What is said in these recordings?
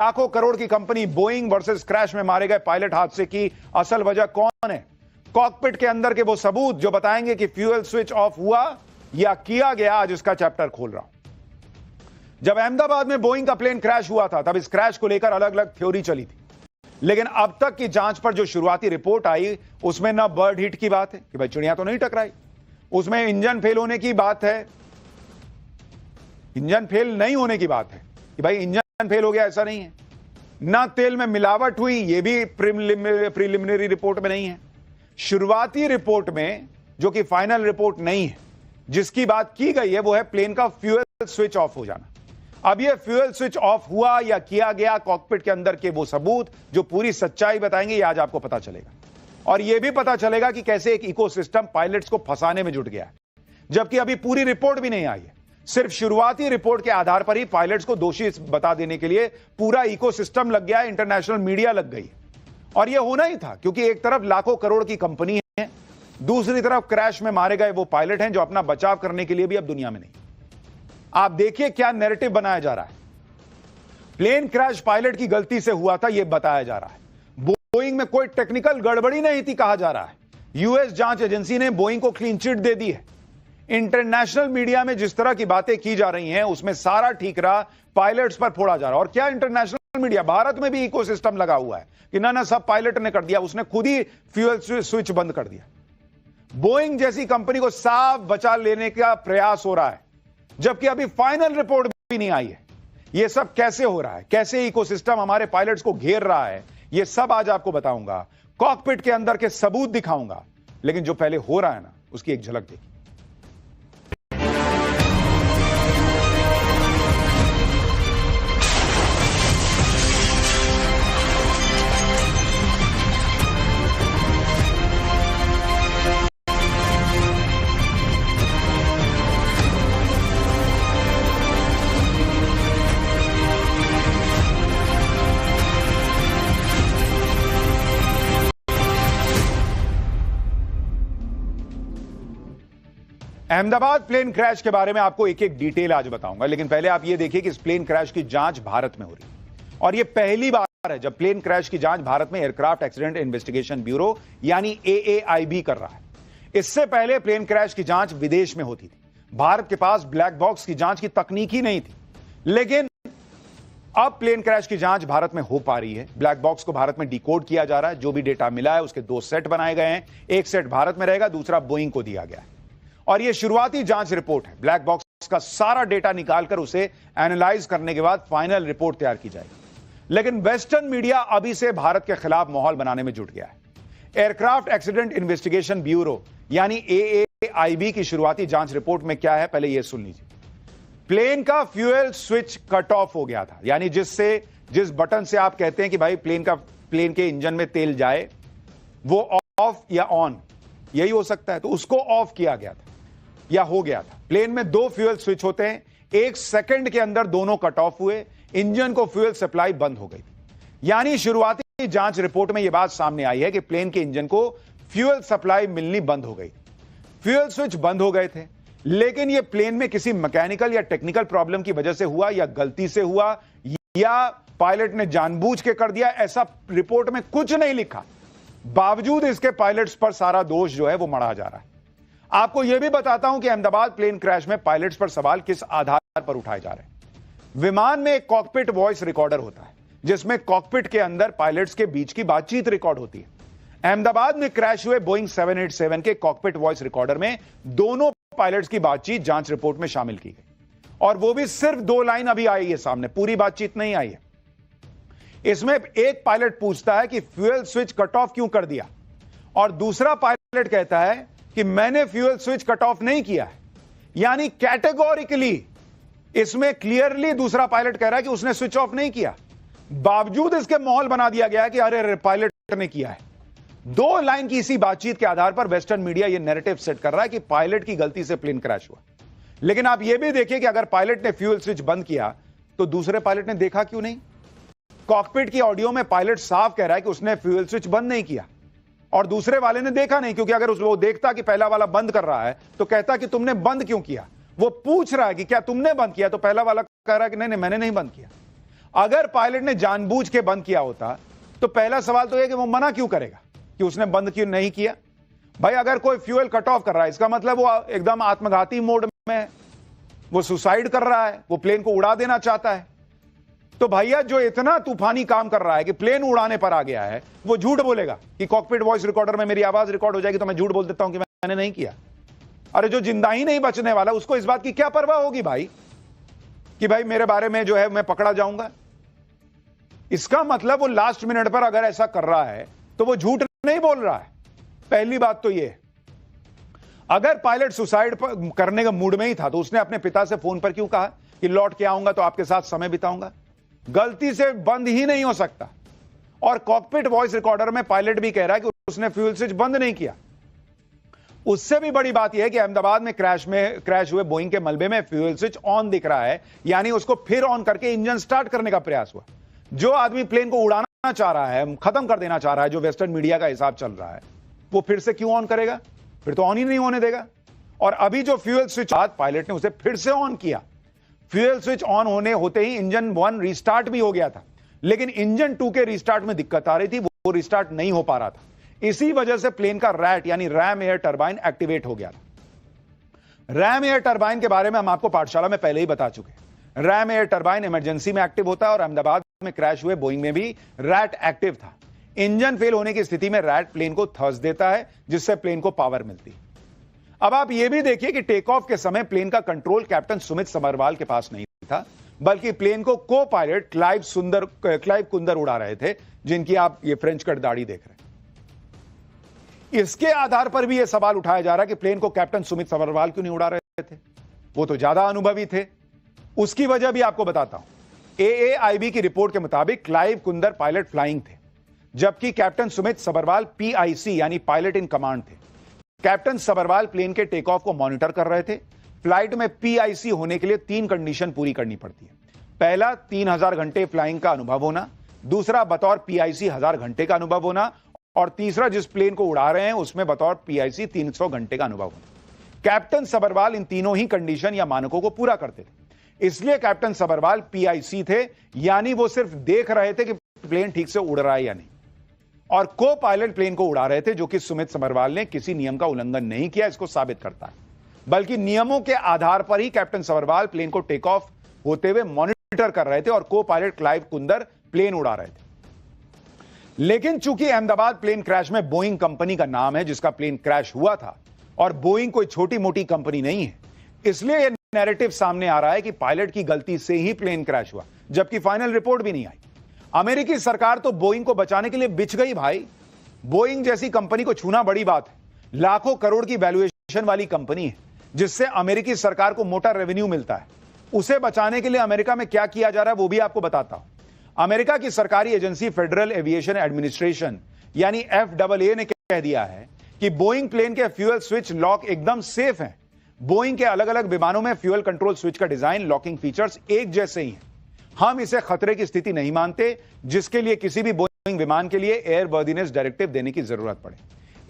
लाखों करोड़ की company Boeing versus crash में मारे गए पायलट हादसे की असल वजह कौन है? कॉकपिट के अंदर के वो सबूत जो बताएंगे कि फ्यूल स्विच ऑफ हुआ या किया गया। आज इसका चैप्टर खोल रहा हूं। जब अहमदाबाद में बोइंग का प्लेन क्रैश हुआ था तब इस क्रैश को लेकर अलग अलग थ्योरी चली थी, लेकिन अब तक की जांच पर जो शुरुआती रिपोर्ट आई उसमें ना बर्ड हिट की बात है कि भाई चिड़िया तो नहीं टकराई, उसमें इंजन फेल होने की बात है, इंजन फेल नहीं होने की बात है कि भाई इंजन फेल हो गया, ऐसा नहीं है। ना तेल में मिलावट हुई, यह भी प्रीलिमिनरी रिपोर्ट में नहीं है। शुरुआती रिपोर्ट में जो कि फाइनल रिपोर्ट नहीं है, जिसकी बात की गई है वो है प्लेन का फ्यूल स्विच ऑफ हो जाना। अब ये फ्यूल स्विच ऑफ हुआ या किया गया, कॉकपिट के अंदर के वो सबूत जो पूरी सच्चाई बताएंगे, ये आज आपको पता चलेगा। और ये भी पता चलेगा कि कैसे एक इकोसिस्टम पायलट्स को फंसाने में जुट गया है, जबकि अभी पूरी रिपोर्ट भी नहीं आई है। सिर्फ शुरुआती रिपोर्ट के आधार पर ही पायलट्स को दोषी बता देने के लिए पूरा इकोसिस्टम लग गया है, इंटरनेशनल मीडिया लग गई। और यह होना ही था, क्योंकि एक तरफ लाखों करोड़ की कंपनी है, दूसरी तरफ क्रैश में मारे गए वो पायलट हैं जो अपना बचाव करने के लिए भी अब दुनिया में नहीं। आप देखिए क्या नैरेटिव बनाया जा रहा है। प्लेन क्रैश पायलट की गलती से हुआ था यह बताया जा रहा है। बोइंग में कोई टेक्निकल गड़बड़ी नहीं थी कहा जा रहा है। यूएस जांच एजेंसी ने बोइंग को क्लीन चिट दे दी है। इंटरनेशनल मीडिया में जिस तरह की बातें की जा रही हैं उसमें सारा ठीकरा पायलट्स पर फोड़ा जा रहा है। और क्या इंटरनेशनल मीडिया, भारत में भी इकोसिस्टम लगा हुआ है कि ना सब पायलट ने कर दिया, उसने खुद ही फ्यूल स्विच बंद कर दिया। बोइंग जैसी कंपनी को साफ बचा लेने का प्रयास हो रहा है, जबकि अभी फाइनल रिपोर्ट भी नहीं आई है। यह सब कैसे हो रहा है, कैसे इकोसिस्टम हमारे पायलट्स को घेर रहा है, यह सब आज आपको बताऊंगा। कॉकपिट के अंदर के सबूत दिखाऊंगा, लेकिन जो पहले हो रहा है ना उसकी एक झलक देखिए। अहमदाबाद प्लेन क्रैश के बारे में आपको एक एक डिटेल आज बताऊंगा, लेकिन पहले आप ये देखिए कि इस प्लेन क्रैश की जांच भारत में हो रही है। और ये पहली बार है जब प्लेन क्रैश की जांच भारत में एयरक्राफ्ट एक्सीडेंट इन्वेस्टिगेशन ब्यूरो यानी AAIB कर रहा है। इससे पहले प्लेन क्रैश की जांच विदेश में होती थी। भारत के पास ब्लैक बॉक्स की जांच की तकनीक ही नहीं थी, लेकिन अब प्लेन क्रैश की जांच भारत में हो पा रही है। ब्लैक बॉक्स को भारत में डिकोड किया जा रहा है। जो भी डेटा मिला है उसके 2 सेट बनाए गए हैं, एक सेट भारत में रहेगा, दूसरा बोइंग को दिया गया है। और यह शुरुआती जांच रिपोर्ट है। ब्लैक बॉक्स का सारा डेटा निकालकर उसे एनालाइज करने के बाद फाइनल रिपोर्ट तैयार की जाएगी। लेकिन वेस्टर्न मीडिया अभी से भारत के खिलाफ माहौल बनाने में जुट गया है। एयरक्राफ्ट एक्सीडेंट इन्वेस्टिगेशन ब्यूरो यानी AAIB की शुरुआती जांच रिपोर्ट में क्या है, पहले यह सुन लीजिए। प्लेन का फ्यूल स्विच कट ऑफ हो गया था, यानी जिस बटन से आप कहते हैं कि भाई प्लेन के इंजन में तेल जाए वो ऑफ या ऑन, यही हो सकता है, तो उसको ऑफ किया गया था या हो गया था। प्लेन में 2 फ्यूल स्विच होते हैं, 1 सेकंड के अंदर दोनों कट ऑफ हुए, इंजन को फ्यूल सप्लाई बंद हो गई थी। यानी शुरुआती जांच रिपोर्ट में यह बात सामने आई है कि प्लेन के इंजन को फ्यूल सप्लाई मिलनी बंद हो गई। फ्यूल स्विच बंद हो गए थे, लेकिन यह प्लेन में किसी मैकेनिकल या टेक्निकल प्रॉब्लम की वजह से हुआ या गलती से हुआ या पायलट ने जानबूझ के कर दिया, ऐसा रिपोर्ट में कुछ नहीं लिखा। बावजूद इसके पायलट्स पर सारा दोष जो है वो मढ़ा जा रहा है। आपको यह भी बताता हूं कि अहमदाबाद प्लेन क्रैश में पायलट्स पर सवाल किस आधार पर उठाए जा रहे हैं। विमान में एक कॉकपिट वॉइस रिकॉर्डर होता है, जिसमें कॉकपिट के अंदर पायलट्स के बीच की बातचीत रिकॉर्ड होती है। अहमदाबाद में क्रैश हुए बोइंग 787 के कॉकपिट वॉइस रिकॉर्डर में दोनों पायलट्स की बातचीत जांच रिपोर्ट में शामिल की गई, और वो भी सिर्फ 2 लाइन अभी आई है सामने, पूरी बातचीत नहीं आई है। इसमें एक पायलट पूछता है कि फ्यूल स्विच कट ऑफ क्यों कर दिया, और दूसरा पायलट कहता है कि मैंने फ्यूल स्विच कट ऑफ नहीं किया है। यानी कैटेगोरिकली इसमें क्लियरली दूसरा पायलट कह रहा है कि उसने स्विच ऑफ नहीं किया, बावजूद इसके माहौल बना दिया गया है कि अरे पायलट ने किया है। 2 लाइन की इसी बातचीत के आधार पर वेस्टर्न मीडिया यह नैरेटिव सेट कर रहा है कि पायलट की गलती से प्लेन क्रैश हुआ। लेकिन आप यह भी देखिए कि अगर पायलट ने फ्यूल स्विच बंद किया तो दूसरे पायलट ने देखा क्यों नहीं? कॉकपिट की ऑडियो में पायलट साफ कह रहा है कि उसने फ्यूल स्विच बंद नहीं किया, और दूसरे वाले ने देखा नहीं, क्योंकि अगर वो देखता कि पहला वाला बंद कर रहा है तो कहता कि तुमने बंद क्यों किया। वो पूछ रहा है कि क्या तुमने बंद किया, तो पहला वाला कह रहा है कि नहीं मैंने नहीं बंद किया। अगर पायलट ने जानबूझ के बंद किया होता तो पहला सवाल तो यह कि वो मना क्यों करेगा कि उसने बंद क्यों नहीं किया। भाई अगर कोई फ्यूल कट ऑफ कर रहा है इसका मतलब वो एकदम आत्मघाती मोड में है, वो सुसाइड कर रहा है, वो प्लेन को उड़ा देना चाहता है। तो भैया जो इतना तूफानी काम कर रहा है कि प्लेन उड़ाने पर आ गया है, वो झूठ बोलेगा कि कॉकपिट वॉइस रिकॉर्डर में मेरी आवाज रिकॉर्ड हो जाएगी तो मैं झूठ बोल देता हूं कि मैंने नहीं किया। अरे जो जिंदा ही नहीं बचने वाला उसको इस बात की क्या परवाह होगी भाई कि भाई मेरे बारे में जो है मैं पकड़ा जाऊंगा। इसका मतलब वो लास्ट मिनट पर अगर ऐसा कर रहा है तो वो झूठ नहीं बोल रहा है। पहली बात तो ये, अगर पायलट सुसाइड करने का मूड में ही था तो उसने अपने पिता से फोन पर क्यों कहा कि लौट के आऊंगा तो आपके साथ समय बिताऊंगा। गलती से बंद ही नहीं हो सकता। और कॉकपिट वॉइस रिकॉर्डर में पायलट भी कह रहा है कि उसने फ्यूल स्विच बंद नहीं किया। उससे भी बड़ी बात यह है कि अहमदाबाद में क्रैश हुए बोइंग के मलबे में फ्यूल स्विच ऑन दिख रहा है, यानी उसको फिर ऑन करके इंजन स्टार्ट करने का प्रयास हुआ। जो आदमी प्लेन को उड़ाना चाह रहा है, खत्म कर देना चाह रहा है, जो वेस्टर्न मीडिया का हिसाब चल रहा है, वो फिर से क्यों ऑन करेगा? फिर तो ऑन ही नहीं होने देगा। और अभी जो फ्यूल स्विच आज पायलट ने उसे फिर से ऑन किया। फ्यूल स्विच ऑन होने होते ही इंजन 1 रिस्टार्ट भी हो गया था, लेकिन इंजन 2 के रिस्टार्ट में दिक्कत आ रही थी, वो रिस्टार्ट नहीं हो पा रहा था। इसी वजह से प्लेन का रैट यानी रैम एयर टरबाइन एक्टिवेट हो गया था। रैम एयर टरबाइन के बारे में हम आपको पाठशाला में पहले ही बता चुके हैं। रैम एयर टरबाइन इमरजेंसी में एक्टिव होता है और अहमदाबाद में क्रैश हुए बोइंग में भी रैट एक्टिव था। इंजन फेल होने की स्थिति में रैट प्लेन को थ्रस्ट देता है, जिससे प्लेन को पावर मिलती है। अब आप यह भी देखिए कि टेक ऑफ के समय प्लेन का कंट्रोल कैप्टन सुमित समरवाल के पास नहीं था, बल्कि प्लेन को को पायलट क्लाइव कुंदर उड़ा रहे थे, जिनकी आप ये फ्रेंच कट दाढ़ी देख रहे हैं। इसके आधार पर भी यह सवाल उठाया जा रहा है कि प्लेन को कैप्टन सुमित समरवाल क्यों नहीं उड़ा रहे थे। वो तो ज्यादा अनुभवी थे। उसकी वजह भी आपको बताता हूं। AAIB की रिपोर्ट के मुताबिक क्लाइव कुंदर पायलट फ्लाइंग थे, जबकि कैप्टन सुमित सबरवाल PIC यानी पायलट इन कमांड थे। कैप्टन सबरवाल प्लेन के टेक ऑफ को मॉनिटर कर रहे थे। फ्लाइट में PIC होने के लिए 3 कंडीशन पूरी करनी पड़ती है। पहला, 3000 घंटे फ्लाइंग का अनुभव होना, दूसरा बतौर PIC 1000 घंटे का अनुभव होना, और तीसरा जिस प्लेन को उड़ा रहे हैं उसमें बतौर PIC 300 घंटे का अनुभव होना। कैप्टन सबरवाल इन तीनों ही कंडीशन या मानकों को पूरा करते थे, इसलिए कैप्टन सबरवाल PIC थे, यानी वो सिर्फ देख रहे थे कि प्लेन ठीक से उड़ रहा है या नहीं, और को पायलट प्लेन को उड़ा रहे थे, जो कि सुमित समरवाल ने किसी नियम का उल्लंघन नहीं किया इसको साबित करता है, बल्कि नियमों के आधार पर ही कैप्टन समरवाल प्लेन को टेक ऑफ होते हुए मॉनिटर कर रहे थे और को पायलट क्लाइव कुंदर प्लेन उड़ा रहे थे। लेकिन चूंकि अहमदाबाद प्लेन क्रैश में बोइंग कंपनी का नाम है जिसका प्लेन क्रैश हुआ था, और बोइंग कोई छोटी मोटी कंपनी नहीं है, इसलिए यह नैरेटिव सामने आ रहा है कि पायलट की गलती से ही प्लेन क्रैश हुआ, जबकि फाइनल रिपोर्ट भी नहीं आई। अमेरिकी सरकार तो बोइंग को बचाने के लिए बिछ गई भाई। बोइंग जैसी कंपनी को छूना बड़ी बात है। लाखों करोड़ की वैल्यूएशन वाली कंपनी है, जिससे अमेरिकी सरकार को मोटा रेवेन्यू मिलता है। उसे बचाने के लिए अमेरिका में क्या किया जा रहा है वो भी आपको बताता हूं। अमेरिका की सरकारी एजेंसी फेडरल एविएशन एडमिनिस्ट्रेशन यानी FAA ने कह दिया है कि बोइंग प्लेन के फ्यूल स्विच लॉक एकदम सेफ हैं। बोइंग के अलग अलग विमानों में फ्यूल कंट्रोल स्विच का डिजाइन, लॉकिंग फीचर्स एक जैसे ही हैं। हम इसे खतरे की स्थिति नहीं मानते, जिसके लिए किसी भी बोइंग विमान के लिए एयरवर्दीनेस डायरेक्टिव देने की जरूरत पड़े।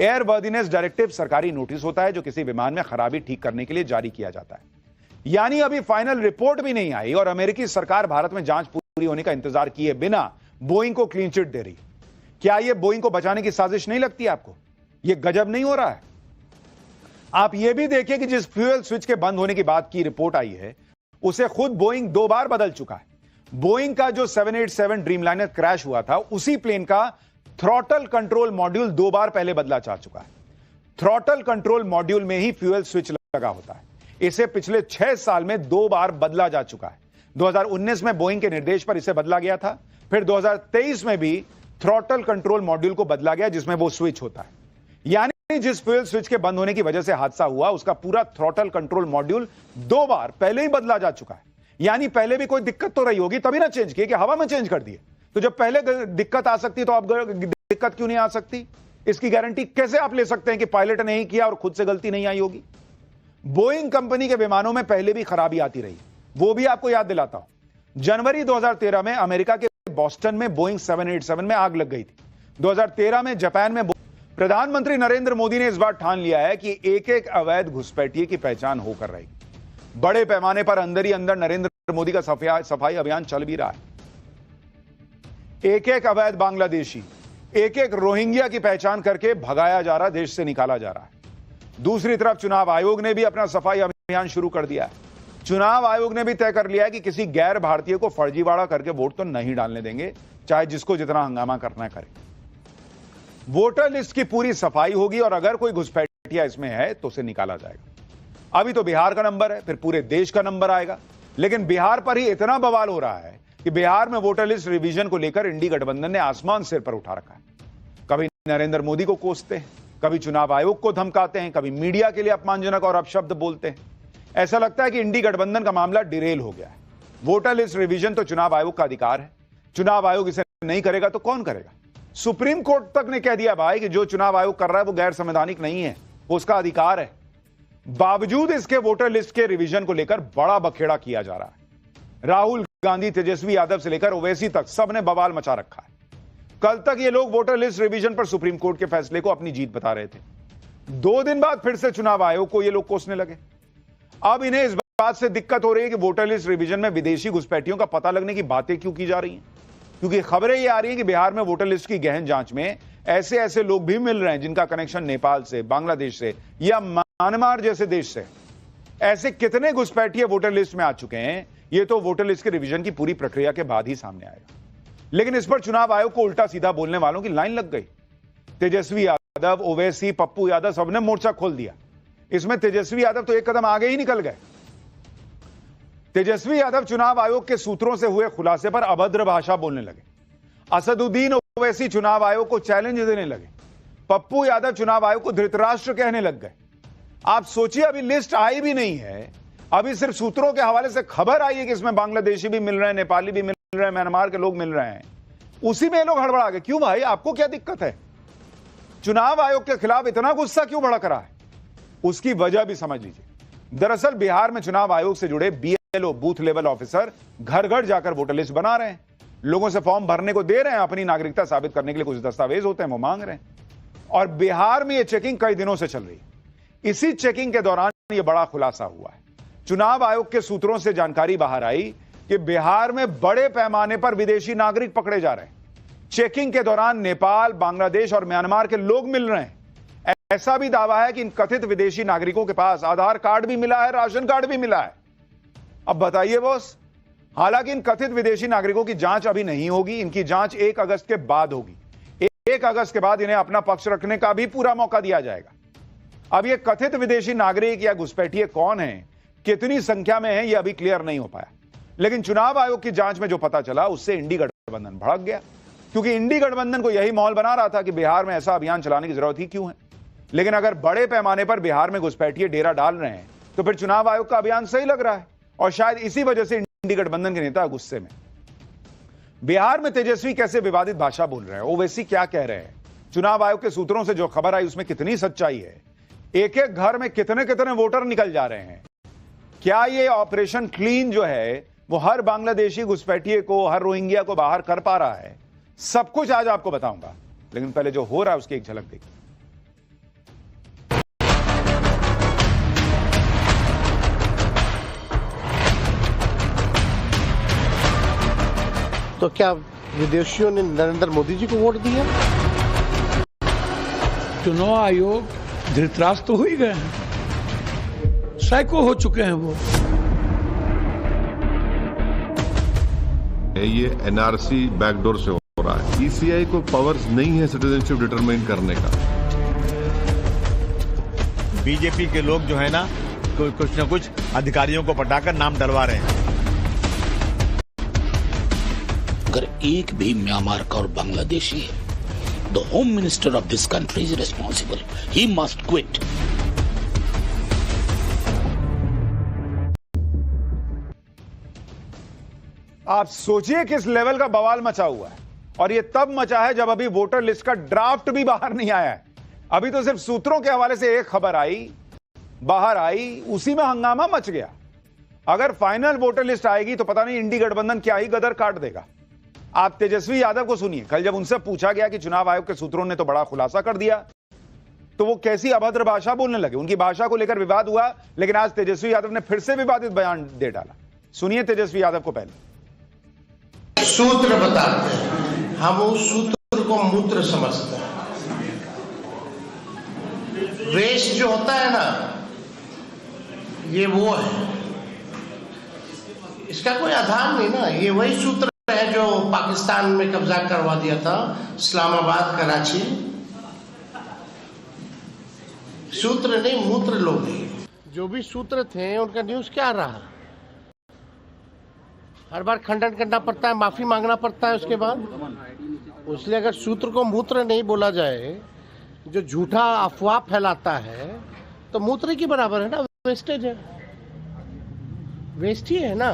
एयरवर्दीनेस डायरेक्टिव सरकारी नोटिस होता है जो किसी विमान में खराबी ठीक करने के लिए जारी किया जाता है। यानी अभी फाइनल रिपोर्ट भी नहीं आई और अमेरिकी सरकार भारत में जांच पूरी होने का इंतजार किए बिना बोइंग को क्लीन चिट दे रही। क्या यह बोइंग को बचाने की साजिश नहीं लगती आपको? यह गजब नहीं हो रहा है? आप यह भी देखिए कि जिस फ्यूल स्विच के बंद होने की बात की रिपोर्ट आई है, उसे खुद बोइंग 2 बार बदल चुका है। बोइंग का जो 787 ड्रीमलाइनर क्रैश हुआ था, उसी प्लेन का थ्रॉटल कंट्रोल मॉड्यूल 2 बार पहले बदला जा चुका है। थ्रॉटल कंट्रोल मॉड्यूल में ही फ्यूल स्विच लगा होता है। इसे पिछले 6 साल में 2 बार बदला जा चुका है। 2019 में बोइंग के निर्देश पर इसे बदला गया था। फिर 2023 में भी थ्रॉटल कंट्रोल मॉड्यूल को बदला गया, जिसमें वो स्विच होता है। यानी जिस फ्यूल स्विच के बंद होने की वजह से हादसा हुआ, उसका पूरा थ्रॉटल कंट्रोल मॉड्यूल 2 बार पहले ही बदला जा चुका है। यानी पहले भी कोई दिक्कत तो रही होगी, तभी ना चेंज किए कि हवा में चेंज कर दिए। तो जब पहले दिक्कत आ सकती तो अब दिक्कत क्यों नहीं आ सकती? इसकी गारंटी कैसे आप ले सकते हैं कि पायलट ने ही किया और खुद से गलती नहीं आई होगी? बोइंग कंपनी के विमानों में पहले भी खराबी आती रही, वो भी आपको याद दिलाता हूं। जनवरी 2013 में अमेरिका के बॉस्टन में बोइंग 787 में आग लग गई थी। 2013 में जापान में प्रधानमंत्री नरेंद्र मोदी ने इस बार ठान लिया है कि एक एक अवैध घुसपैठिए की पहचान होकर रहेगी। बड़े पैमाने पर अंदर ही अंदर नरेंद्र मोदी का सफाई अभियान चल भी रहा है। एक एक अवैध बांग्लादेशी, एक एक रोहिंग्या की पहचान करके भगाया जा रहा, देश से निकाला जा रहा है। दूसरी तरफ चुनाव आयोग ने भी अपना सफाई अभियान शुरू कर दिया है। चुनाव आयोग ने भी तय कर लिया है कि किसी गैर भारतीय को फर्जीवाड़ा करके वोट तो नहीं डालने देंगे, चाहे जिसको जितना हंगामा करना करे। वोटर लिस्ट की पूरी सफाई होगी और अगर कोई घुसपैठिया इसमें है तो उसे निकाला जाएगा। अभी तो बिहार का नंबर है, फिर पूरे देश का नंबर आएगा, लेकिन बिहार पर ही इतना बवाल हो रहा है कि बिहार में वोटर लिस्ट रिवीजन को लेकर इंडी गठबंधन ने आसमान सिर पर उठा रखा है। कभी नरेंद्र मोदी को कोसते हैं, कभी चुनाव आयोग को धमकाते हैं, कभी मीडिया के लिए अपमानजनक और अपशब्द बोलते हैं। ऐसा लगता है कि इंडी गठबंधन का मामला डिरेल हो गया है। वोटर लिस्ट रिवीजन तो चुनाव आयोग का अधिकार है, चुनाव आयोग इसे नहीं करेगा तो कौन करेगा? सुप्रीम कोर्ट तक ने कह दिया भाई कि जो चुनाव आयोग कर रहा है वो गैर संवैधानिक नहीं है, वो उसका अधिकार है। बावजूद इसके वोटर लिस्ट के रिवीजन को लेकर बड़ा बखेड़ा किया जा रहा है। राहुल गांधी, तेजस्वी यादव से लेकर ओवैसी तक सबने बवाल मचा रखा है। कल तक ये लोग वोटर लिस्ट रिवीजन पर सुप्रीम कोर्ट के फैसले को अपनी जीत बता रहे थे। 2 दिन बाद फिर से चुनाव आयोग को ये लोग कोसने लगे। अब इन्हें इस बात से दिक्कत हो रही है कि वोटर लिस्ट रिवीजन में विदेशी घुसपैठियों का पता लगने की बातें क्यों की जा रही हैं, क्योंकि खबरें ये आ रही है कि बिहार में वोटर लिस्ट की गहन जांच में ऐसे ऐसे लोग भी मिल रहे हैं जिनका कनेक्शन नेपाल से, बांग्लादेश से या म्यांमार जैसे देश से। ऐसे कितने घुसपैठिए वोटर लिस्ट में आ चुके हैं, ये तो वोटर लिस्ट के रिवीजन की पूरी प्रक्रिया के बाद ही सामने आएगा। लेकिन इस पर चुनाव आयोग को उल्टा सीधा बोलने वालों की लाइन लग गई। तेजस्वी यादव, ओवैसी, पप्पू यादव सबने मोर्चा खोल दिया। इसमें तेजस्वी यादव तो एक कदम आगे ही निकल गए। तेजस्वी यादव चुनाव आयोग के सूत्रों से हुए खुलासे पर अभद्र भाषा बोलने लगे। असदुद्दीन ओवैसी चुनाव आयोग को चैलेंज देने लगे। पप्पू यादव चुनाव आयोग को धृतराष्ट्र कहने लग गए। आप सोचिए, अभी लिस्ट आई भी नहीं है, अभी सिर्फ सूत्रों के हवाले से खबर आई है कि इसमें बांग्लादेशी भी मिल रहे हैं, नेपाली भी मिल रहे हैं, म्यांमार के लोग मिल रहे हैं। उसी में लोग हड़बड़ा गए। क्यों भाई, आपको क्या दिक्कत है? चुनाव आयोग के खिलाफ इतना गुस्सा क्यों भड़क रहा है? उसकी वजह भी समझ लीजिए। दरअसल बिहार में चुनाव आयोग से जुड़े BLO, बूथ लेवल ऑफिसर, घर घर जाकर वोटर लिस्ट बना रहे हैं, लोगों से फॉर्म भरने को दे रहे हैं, अपनी नागरिकता साबित करने के लिए कुछ दस्तावेज होते हैं वो मांग रहे हैं। और बिहार में यह चेकिंग कई दिनों से चल रही है। इसी चेकिंग के दौरान यह बड़ा खुलासा हुआ है। चुनाव आयोग के सूत्रों से जानकारी बाहर आई कि बिहार में बड़े पैमाने पर विदेशी नागरिक पकड़े जा रहे हैं। चेकिंग के दौरान नेपाल, बांग्लादेश और म्यांमार के लोग मिल रहे हैं। ऐसा भी दावा है कि इन कथित विदेशी नागरिकों के पास आधार कार्ड भी मिला है, राशन कार्ड भी मिला है। अब बताइए बॉस, हालांकि इन कथित विदेशी नागरिकों की जांच अभी नहीं होगी, इनकी जांच 1 अगस्त के बाद होगी। 1 अगस्त के बाद इन्हें अपना पक्ष रखने का भी पूरा मौका दिया जाएगा। अब ये कथित विदेशी नागरिक या घुसपैठिए कौन है, कितनी संख्या में है, यह अभी क्लियर नहीं हो पाया। लेकिन चुनाव आयोग की जांच में जो पता चला उससे इंडी गठबंधन भड़क गया, क्योंकि इंडी गठबंधन को यही माहौल बना रहा था कि बिहार में ऐसा अभियान चलाने की जरूरत ही क्यों है। लेकिन अगर बड़े पैमाने पर बिहार में घुसपैठिए डेरा डाल रहे हैं तो फिर चुनाव आयोग का अभियान सही लग रहा है, और शायद इसी वजह से इंडी गठबंधन के नेता गुस्से में। बिहार में तेजस्वी कैसे विवादित भाषा बोल रहे हैं, ओवैसी क्या कह रहे हैं, चुनाव आयोग के सूत्रों से जो खबर आई उसमें कितनी सच्चाई है, एक एक घर में कितने कितने वोटर निकल जा रहे हैं, क्या ये ऑपरेशन क्लीन जो है वो हर बांग्लादेशी घुसपैठिए को, हर रोहिंग्या को बाहर कर पा रहा है, सब कुछ आज आपको बताऊंगा। लेकिन पहले जो हो रहा है उसकी एक झलक देखिए। तो क्या विदेशियों ने नरेंद्र मोदी जी को वोट दिया? चुनाव आयोग धृतराष्ट्र तो हो ही गए हैं, सैकड़ों हो चुके हैं वो। ये NRC बैकडोर से हो रहा है। ECI को पावर्स नहीं है सिटीजनशिप डिटरमाइन करने का। बीजेपी के लोग जो है ना, कुछ न कुछ अधिकारियों को पटाकर नाम डलवा रहे हैं। अगर एक भी म्यांमार का और बांग्लादेशी है, the home minister of this country is responsible, he must quit. आप सोचिए किस लेवल का बवाल मचा हुआ है, और यह तब मचा है जब अभी वोटर लिस्ट का ड्राफ्ट भी बाहर नहीं आया है। अभी तो सिर्फ सूत्रों के हवाले से एक खबर आई, बाहर आई, उसी में हंगामा मच गया। अगर फाइनल वोटर लिस्ट आएगी तो पता नहीं इंडी गठबंधन क्या ही गदर काट देगा। आप तेजस्वी यादव को सुनिए, कल जब उनसे पूछा गया कि चुनाव आयोग के सूत्रों ने तो बड़ा खुलासा कर दिया, तो वो कैसी अभद्र भाषा बोलने लगे। उनकी भाषा को लेकर विवाद हुआ, लेकिन आज तेजस्वी यादव ने फिर से विवादित बयान दे डाला। सुनिए तेजस्वी यादव को पहले। सूत्र बताते हैं, हम उस सूत्र को मूत्र समझते हैं। वेस्ट जो होता है ना, ये वो है, इसका कोई आधार नहीं ना। ये वही सूत्र है जो पाकिस्तान में कब्जा करवा दिया था, इस्लामाबाद, कराची। सूत्र नहीं, मूत्र लोग हैं। जो भी सूत्र थे उनका न्यूज क्या रहा? हर बार खंडन करना पड़ता है, माफी मांगना पड़ता है उसके बाद। इसलिए अगर सूत्र को मूत्र नहीं बोला जाए, जो झूठा अफवाह फैलाता है, तो मूत्र की बराबर है ना, वेस्टेज है, वेस्ट ही है ना।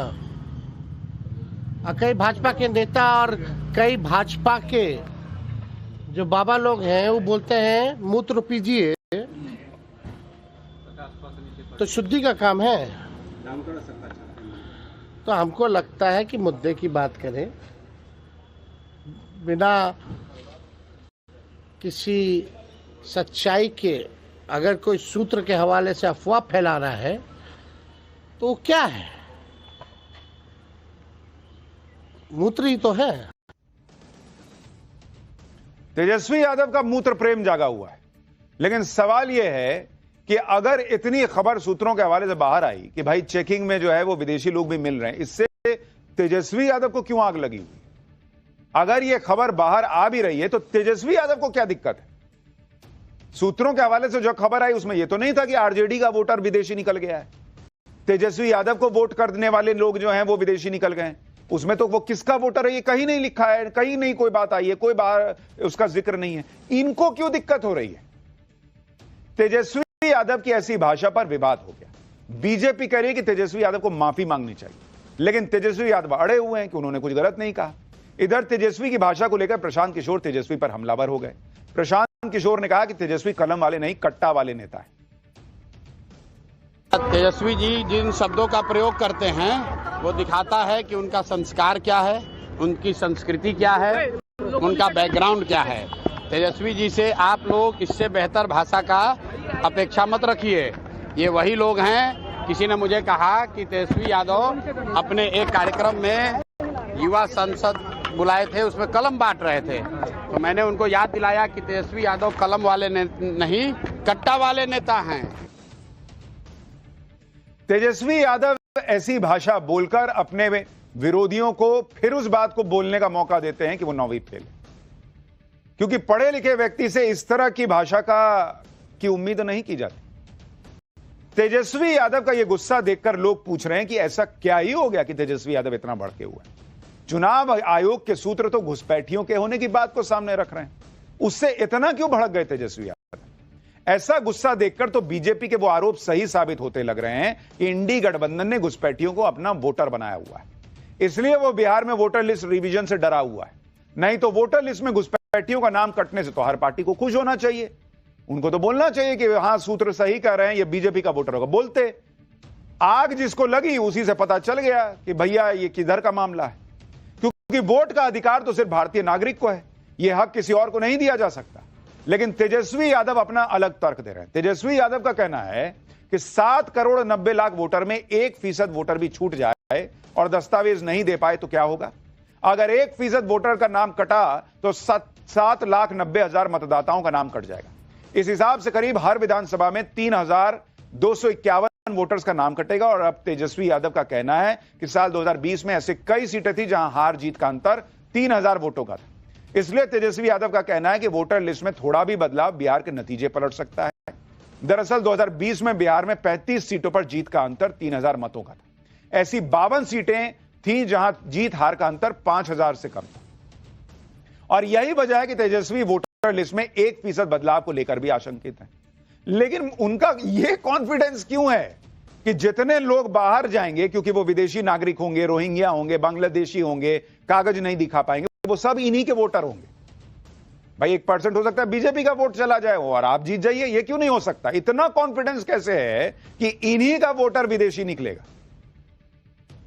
कई भाजपा के नेता और कई भाजपा के जो बाबा लोग हैं वो बोलते हैं मूत्र पीजिए, तो शुद्धि का काम है। तो हमको लगता है कि मुद्दे की बात करें, बिना किसी सच्चाई के अगर कोई सूत्र के हवाले से अफवाह फैला रहा है तो वो क्या है? मूत्र ही तो है। तेजस्वी यादव का मूत्र प्रेम जागा हुआ है, लेकिन सवाल यह है कि अगर इतनी खबर सूत्रों के हवाले से बाहर आई कि भाई चेकिंग में जो है वो विदेशी लोग भी मिल रहे हैं, इससे तेजस्वी यादव को क्यों आग लगी हुई? अगर यह खबर बाहर आ भी रही है तो तेजस्वी यादव को क्या दिक्कत है? सूत्रों के हवाले से जो खबर आई उसमें यह तो नहीं था कि आरजेडी का वोटर विदेशी निकल गया है, तेजस्वी यादव को वोट करने वाले लोग जो हैं वो विदेशी निकल गए। उसमें तो वो किसका वोटर है ये कहीं नहीं लिखा है, कहीं नहीं कोई बात आई है, कोई बात उसका जिक्र नहीं है। इनको क्यों दिक्कत हो रही है? तेजस्वी यादव की ऐसी भाषा पर विवाद हो गया। बीजेपी कह रही है कि तेजस्वी यादव को माफी मांगनी चाहिए, लेकिन तेजस्वी यादव अड़े हुए हैं कि उन्होंने कुछ गलत नहीं कहा। इधर तेजस्वी की भाषा को लेकर प्रशांत किशोर तेजस्वी पर हमलावर हो गए। प्रशांत किशोर ने कहा कि तेजस्वी कलम वाले नहीं, कट्टा वाले नेता है। तेजस्वी जी जिन शब्दों का प्रयोग करते हैं वो दिखाता है कि उनका संस्कार क्या है, उनकी संस्कृति क्या है, उनका बैकग्राउंड क्या है। तेजस्वी जी से आप लोग इससे बेहतर भाषा का अपेक्षा मत रखिए। ये वही लोग हैं, किसी ने मुझे कहा कि तेजस्वी यादव अपने एक कार्यक्रम में युवा संसद बुलाए थे, उसमें कलम बांट रहे थे, तो मैंने उनको याद दिलाया कि तेजस्वी यादव कलम वाले नहीं, कट्टा वाले नेता हैं। तेजस्वी यादव ऐसी भाषा बोलकर अपने विरोधियों को फिर उस बात को बोलने का मौका देते हैं कि वो 9वीं फेल है, क्योंकि पढ़े लिखे व्यक्ति से इस तरह की भाषा की उम्मीद नहीं की जाती। तेजस्वी यादव का यह गुस्सा देखकर लोग पूछ रहे हैं कि ऐसा क्या ही हो गया कि तेजस्वी यादव इतना भड़के हुए हैं। चुनाव आयोग के सूत्र तो घुसपैठियों के होने की बात को सामने रख रहे हैं, उससे इतना क्यों भड़क गए तेजस्वी यादव? ऐसा गुस्सा देखकर तो बीजेपी के वो आरोप सही साबित होते लग रहे हैं कि इंडी गठबंधन ने घुसपैठियों को अपना वोटर बनाया हुआ है, इसलिए वो बिहार में वोटर लिस्ट रिवीजन से डरा हुआ है। नहीं तो वोटर लिस्ट में घुसपैठियों का नाम कटने से तो हर पार्टी को खुश होना चाहिए, उनको तो बोलना चाहिए कि हां सूत्र सही कह रहे हैं, ये बीजेपी का वोटर होगा। बोलते आग जिसको लगी उसी से पता चल गया कि भैया ये किधर का मामला है, क्योंकि वोट का अधिकार तो सिर्फ भारतीय नागरिक को है, यह हक किसी और को नहीं दिया जा सकता। लेकिन तेजस्वी यादव अपना अलग तर्क दे रहे हैं। तेजस्वी यादव का कहना है कि 7 करोड़ 90 लाख वोटर में 1% वोटर भी छूट जाए और दस्तावेज नहीं दे पाए तो क्या होगा? अगर 1% वोटर का नाम कटा तो 7,90,000 मतदाताओं का नाम कट जाएगा। इस हिसाब से करीब हर विधानसभा में 3,251 वोटर्स का नाम कटेगा। और अब तेजस्वी यादव का कहना है कि साल 2020 में ऐसे कई सीटें थी जहां हार जीत का अंतर 3,000 वोटों का था, इसलिए तेजस्वी यादव का कहना है कि वोटर लिस्ट में थोड़ा भी बदलाव बिहार के नतीजे पलट सकता है। दरअसल 2020 में बिहार में 35 सीटों पर जीत का अंतर 3,000 मतों का था। ऐसी 52 सीटें थी जहां जीत हार का अंतर 5,000 से कम था। और यही वजह है कि तेजस्वी वोटर लिस्ट में 1% बदलाव को लेकर भी आशंकित है। लेकिन उनका यह कॉन्फिडेंस क्यों है कि जितने लोग बाहर जाएंगे, क्योंकि वो विदेशी नागरिक होंगे, रोहिंग्या होंगे, बांग्लादेशी होंगे, कागज नहीं दिखा पाएंगे, वो सब इन्हीं के वोटर होंगे। भाई 1% हो सकता है बीजेपी का वोट चला जाए और आप जीत जाइए, ये क्यों नहीं हो सकता? इतना कॉन्फिडेंस कैसे है कि इन्हीं का वोटर विदेशी निकलेगा?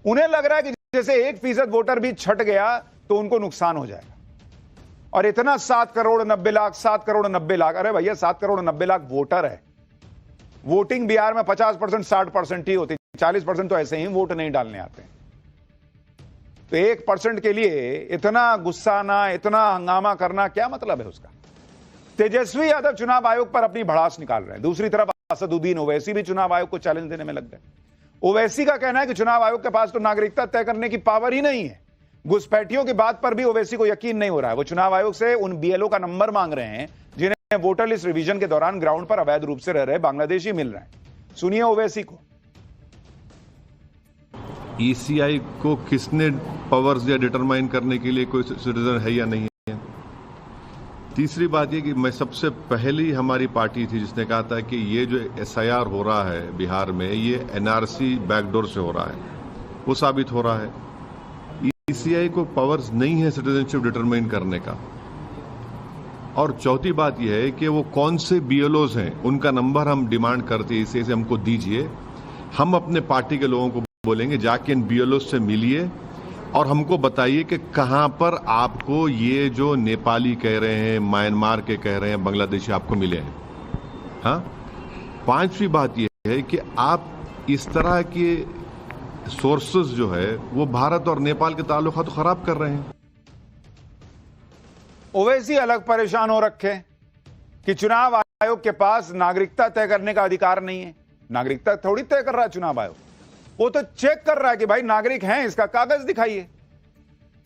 उन्हें लग रहा है कि जैसे 1% वोटर भी छट गया तो उनको नुकसान हो जाएगा। और इतना 7 करोड़ 90 लाख, 7 करोड़ 90 लाख, अरे भैया 7 करोड़ 90 लाख वोटर है। वोटिंग बिहार में 50% 60% ही होती, 40% तो ऐसे ही वोट नहीं डालने आते हैं। तो 1% के लिए इतना गुस्सा आना, इतना हंगामा करना, क्या मतलब है उसका? तेजस्वी यादव चुनाव आयोग पर अपनी भड़ास निकाल रहे हैं। दूसरी तरफ असदुद्दीन ओवैसी भी चुनाव आयोग को चैलेंज देने में लग गए। ओवैसी का कहना है कि चुनाव आयोग के पास तो नागरिकता तय करने की पावर ही नहीं है। घुसपैठियों की बात पर भी ओवैसी को यकीन नहीं हो रहा है। वो चुनाव आयोग से उन बीएलओ का नंबर मांग रहे हैं जिन्हें वोटर लिस्ट रिवीजन के दौरान ग्राउंड पर अवैध रूप से रह रहे बांग्लादेशी मिल रहे हैं। सुनिए ओवैसी को। ईसीआई को किसने पावर्स या डिटरमाइन करने के लिए कोई सिटीजन है या नहीं है। तीसरी बात ये कि मैं सबसे पहली हमारी पार्टी थी जिसने कहा था कि ये जो एसआईआर हो रहा है बिहार में, ये एनआरसी बैकडोर से हो रहा है। वो साबित हो रहा है। ईसीआई को पावर्स नहीं है सिटीजनशिप डिटरमाइन करने का। और चौथी बात यह है कि वो कौन से बीएलओज हैं, उनका नंबर हम डिमांड करते हैं, इसे हमको दीजिए। हम अपने पार्टी के लोगों को बोलेंगे जाके इन बीएलओ से मिलिए और हमको बताइए कि कहां पर आपको ये जो नेपाली कह रहे हैं, म्यांमार के कह रहे हैं, बांग्लादेशी आपको मिले हैं। हाँ, पांचवी बात यह है कि आप इस तरह के सोर्सेज जो है वो भारत और नेपाल के ताल्लुकात तो खराब कर रहे हैं। ओवैसी अलग परेशान हो रखे कि चुनाव आयोग के पास नागरिकता तय करने का अधिकार नहीं है। नागरिकता थोड़ी तय कर रहा है चुनाव आयोग, वो तो चेक कर रहा है कि भाई नागरिक हैं, इसका कागज दिखाइए।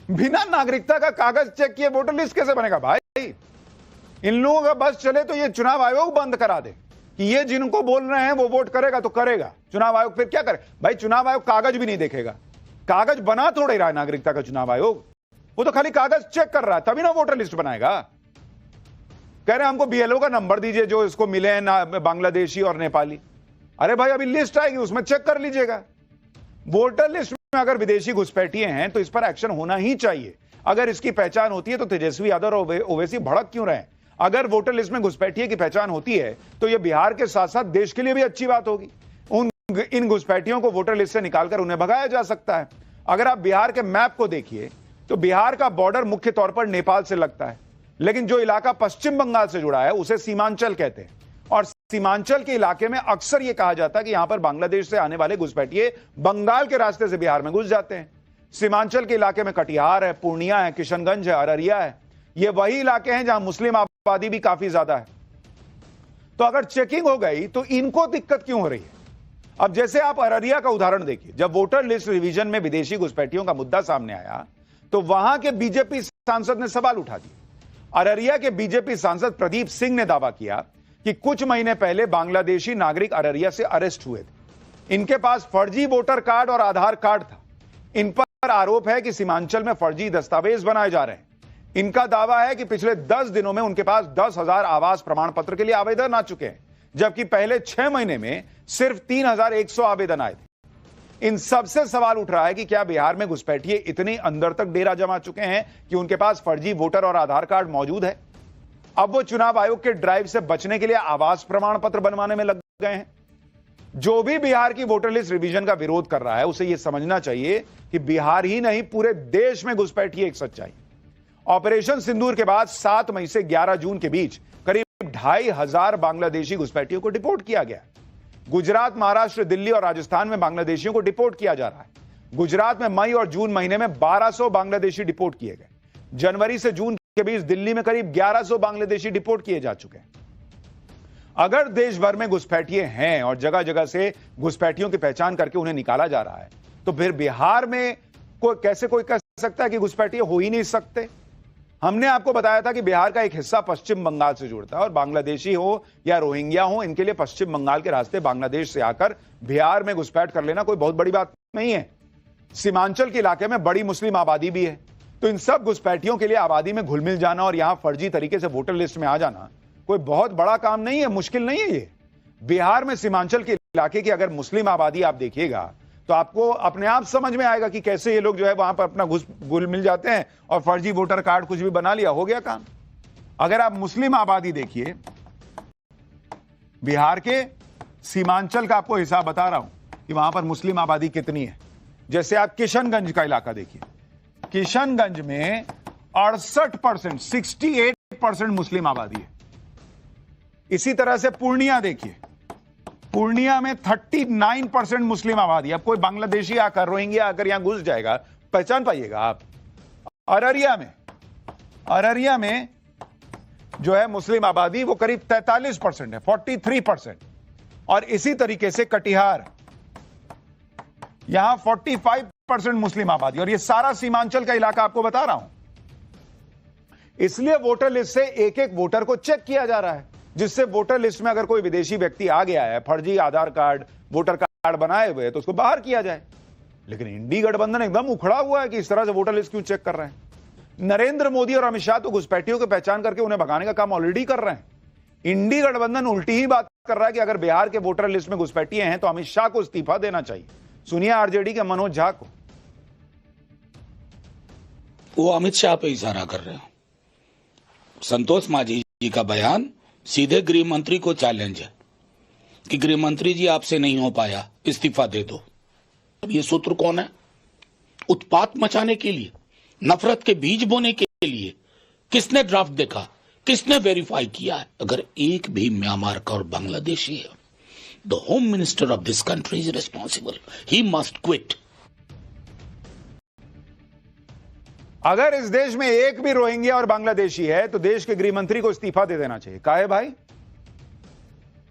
बिना नागरिकता का कागज चेक किए वोटर लिस्ट कैसे बनेगा भाई? इन लोगों का बस चले तो ये चुनाव आयोग बंद करा दे कि ये जिनको बोल रहे हैं वो वोट करेगा तो करेगा। चुनाव आयोग फिर क्या करे भाई? चुनाव आयोग कागज भी नहीं देखेगा। कागज बना थोड़े रहा है नागरिकता का चुनाव आयोग, वो तो खाली कागज चेक कर रहा है, तभी ना वोटर लिस्ट बनाएगा। कह रहे हैं हमको बीएलओ का नंबर दीजिए जो इसको मिले हैं ना बांग्लादेशी और नेपाली। अरे भाई अभी लिस्ट आएगी उसमें चेक कर लीजिएगा। वोटर लिस्ट में अगर विदेशी घुसपैठिए हैं तो इस पर एक्शन होना ही चाहिए। अगर इसकी पहचान होती है तो तेजस्वी यादव और ओवैसी भड़क क्यों रहे हैं? अगर वोटर लिस्ट में घुसपैठिए की पहचान होती है तो यह बिहार के साथ साथ देश के लिए भी अच्छी बात होगी। इन घुसपैठियों को वोटर लिस्ट से निकालकर उन्हें भगाया जा सकता है। अगर आप बिहार के मैप को देखिए तो बिहार का बॉर्डर मुख्य तौर पर नेपाल से लगता है, लेकिन जो इलाका पश्चिम बंगाल से जुड़ा है उसे सीमांचल कहते हैं। और सीमांचल के इलाके में अक्सर यह कहा जाता है कि यहां पर बांग्लादेश से आने वाले घुसपैठिए बंगाल के रास्ते से बिहार में घुस जाते हैं। सीमांचल के इलाके में कटिहार है, पूर्णिया है, किशनगंज है, अररिया है। ये वही इलाके हैं जहां मुस्लिम आबादी भी काफी ज्यादा है। तो अगर चेकिंग हो गई तो इनको दिक्कत क्यों हो रही है? अब जैसे आप अररिया का उदाहरण देखिए, जब वोटर लिस्ट रिवीजन में विदेशी घुसपैठियों का मुद्दा सामने आया तो वहां के बीजेपी सांसद ने सवाल उठा दिया। अररिया के बीजेपी सांसद प्रदीप सिंह ने दावा किया कि कुछ महीने पहले बांग्लादेशी नागरिक अररिया से अरेस्ट हुए थे। इनके पास फर्जी वोटर कार्ड और आधार कार्ड था। इन पर आरोप है कि सीमांचल में फर्जी दस्तावेज बनाए जा रहे हैं। इनका दावा है कि पिछले 10 दिनों में उनके पास 10,000 आवास प्रमाण पत्र के लिए आवेदन आ चुके हैं, जबकि पहले 6 महीने में सिर्फ 3,100 आवेदन आए थे। इन सबसे सवाल उठ रहा है कि क्या बिहार में घुसपैठिए इतनी अंदर तक डेरा जमा चुके हैं कि उनके पास फर्जी वोटर और आधार कार्ड मौजूद है? अब वो चुनाव आयोग के ड्राइव से बचने के लिए आवास प्रमाण पत्र बनवाने में लग गए हैं। जो भी बिहार की वोटर लिस्ट रिवीजन का विरोध कर रहा है उसे यह समझना चाहिए कि बिहार ही नहीं पूरे देश में घुसपैठिए एक सच्चाई। ऑपरेशन सिंदूर के बाद 7 मई से 11 जून के बीच करीब 2,500 बांग्लादेशी घुसपैठियों को डिपोर्ट किया गया। गुजरात, महाराष्ट्र, दिल्ली और राजस्थान में बांग्लादेशियों को डिपोर्ट किया जा रहा है। गुजरात में मई और जून महीने में 1200 बांग्लादेशी डिपोर्ट किए गए। जनवरी से जून के बीच दिल्ली में करीब 1100 बांग्लादेशी डिपोर्ट किए जा चुके हैं। अगर देश भर में घुसपैठिए हैं और जगह जगह से घुसपैठियों की पहचान करके उन्हें निकाला जा रहा है तो फिर बिहार में कैसे कोई कह सकता है कि घुसपैठिए हो ही नहीं सकते? हमने आपको बताया था कि बिहार का एक हिस्सा पश्चिम बंगाल से जुड़ता है और बांग्लादेशी हो या रोहिंग्या हो, इनके लिए पश्चिम बंगाल के रास्ते बांग्लादेश से आकर बिहार में घुसपैठ कर लेना कोई बहुत बड़ी बात नहीं है। सीमांचल के इलाके में बड़ी मुस्लिम आबादी भी है, तो इन सब घुसपैठियों के लिए आबादी में घुल मिल जाना और यहां फर्जी तरीके से वोटर लिस्ट में आ जाना कोई बहुत बड़ा काम नहीं है, मुश्किल नहीं है। ये बिहार में सीमांचल के इलाके की अगर मुस्लिम आबादी आप देखिएगा तो आपको अपने आप समझ में आएगा कि कैसे ये लोग जो है वहां पर अपना घुल मिल जाते हैं और फर्जी वोटर कार्ड कुछ भी बना लिया, हो गया काम। अगर आप मुस्लिम आबादी देखिए, बिहार के सीमांचल का आपको हिसाब बता रहा हूं कि वहां पर मुस्लिम आबादी कितनी है। जैसे आप किशनगंज का इलाका देखिए, किशनगंज में 68%, 68% मुस्लिम आबादी है। इसी तरह से पूर्णिया देखिए, पूर्णिया में 39% मुस्लिम आबादी। अब कोई बांग्लादेशी आकर, रोहिंग्या आकर यहां घुस जाएगा, पहचान पाइएगा आप। अररिया में जो है मुस्लिम आबादी वो करीब 43% है, 43%। और इसी तरीके से कटिहार, यहां 45% मुस्लिम आबादी, और ये सारा सीमांचल का इलाका आपको बता रहा हूं। इसलिए वोटर लिस्ट से एक एक वोटर को चेक किया जा रहा है, जिससे वोटर लिस्ट में अगर कोई विदेशी व्यक्ति आ गया है, फर्जी आधार कार्ड, वोटर कार्ड बनाए हुए, तो उसको बाहर किया जाए। लेकिन इंडी गठबंधन एकदम उखड़ा हुआ है कि इस तरह से वोटर लिस्ट क्यों चेक कर रहे हैं। नरेंद्र मोदी और अमित शाह तो घुसपैठियों की पहचान करके उन्हें भगाने का काम ऑलरेडी कर रहे हैं। इंडी गठबंधन उल्टी ही बात कर रहा है कि अगर बिहार के वोटर लिस्ट में घुसपैठिए हैं तो अमित शाह को इस्तीफा देना चाहिए। सुनिए आरजेडी के मनोज झा को। वो अमित शाह पे इशारा कर रहे हैं। संतोष मांझी जी का बयान सीधे गृह मंत्री को चैलेंज है कि गृह मंत्री जी आपसे नहीं हो पाया, इस्तीफा दे दो। अब ये सूत्र कौन है? उत्पात मचाने के लिए, नफरत के बीज बोने के लिए किसने ड्राफ्ट देखा, किसने वेरीफाई किया है? अगर एक भी म्यांमार का और बांग्लादेशी है, the home minister of this country is responsible, he must quit. अगर इस देश में एक भी रोहिंग्या और बांग्लादेशी है तो देश के गृह मंत्री को इस्तीफा दे देना चाहिए। काहे भाई?